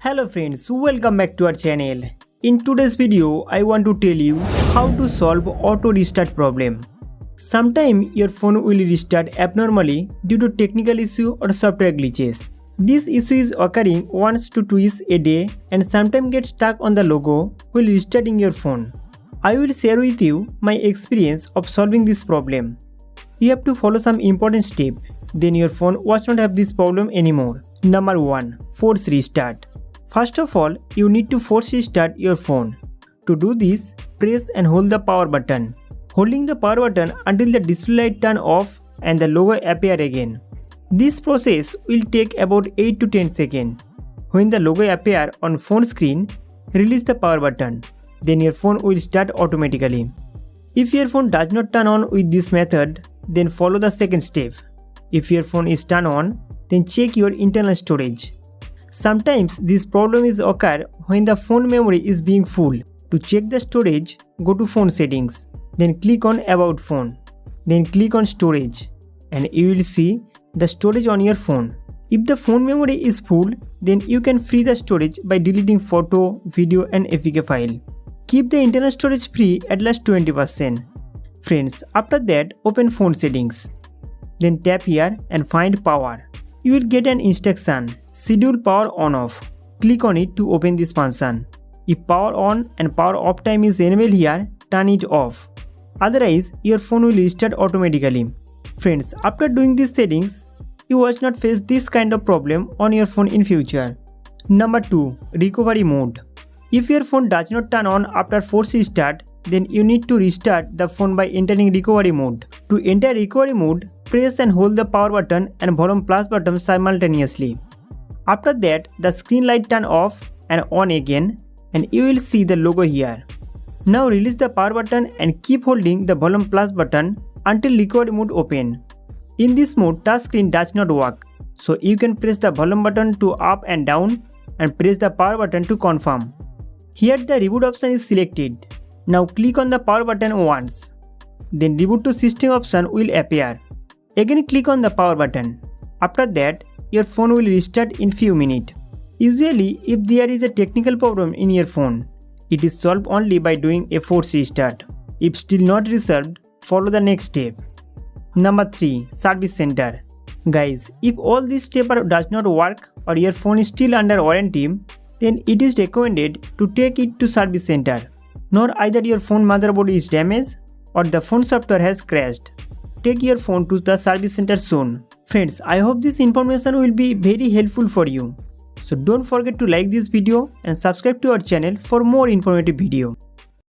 Hello friends, welcome back to our channel. In today's video, I want to tell you how to solve auto restart problem. Sometimes your phone will restart abnormally due to technical issue or software glitches. This issue is occurring once to twice a day and sometimes gets stuck on the logo while restarting your phone. I will share with you my experience of solving this problem. You have to follow some important steps, then your phone will not have this problem anymore. Number 1. Force restart. First of all, you need to force restart your phone. To do this, press and hold the power button. Holding the power button until the display light turn off and the logo appear again. This process will take about 8 to 10 seconds. When the logo appear on phone screen, release the power button. Then your phone will start automatically. If your phone does not turn on with this method, then follow the second step. If your phone is turned on, then check your internal storage. Sometimes this problem is occur when the phone memory is being full. To check the storage, go to phone settings, then click on about phone, then click on storage, and you will see the storage on your phone. If the phone memory is full, then you can free the storage by deleting photo, video and APK file. Keep the internal storage free at least 20%. Friends, after that open phone settings. Then tap here and find power. You will get an instruction, schedule power on off. Click on it to open this function. If power on and power off time is enabled here, turn it off. Otherwise, your phone will restart automatically. Friends, after doing these settings, you will not face this kind of problem on your phone in future. Number 2. Recovery mode. If your phone does not turn on after force restart, then you need to restart the phone by entering recovery mode. To enter recovery mode, press and hold the power button and volume plus button simultaneously. After that, the screen light turn off and on again and you will see the logo here. Now release the power button and keep holding the volume plus button until recovery mode open. In this mode, touch screen does not work, so you can press the volume button to up and down and press the power button to confirm. Here the reboot option is selected. Now click on the power button once. Then reboot to system option will appear. Again click on the power button. After that, your phone will restart in few minutes. Usually, if there is a technical problem in your phone, it is solved only by doing a force restart. If still not resolved, follow the next step. Number 3. Service center. Guys, if all these steps does not work or your phone is still under warranty, then it is recommended to take it to service center. Nor either your phone motherboard is damaged or the phone software has crashed. Take your phone to the service center soon. Friends, I hope this information will be very helpful for you. So don't forget to like this video and subscribe to our channel for more informative video.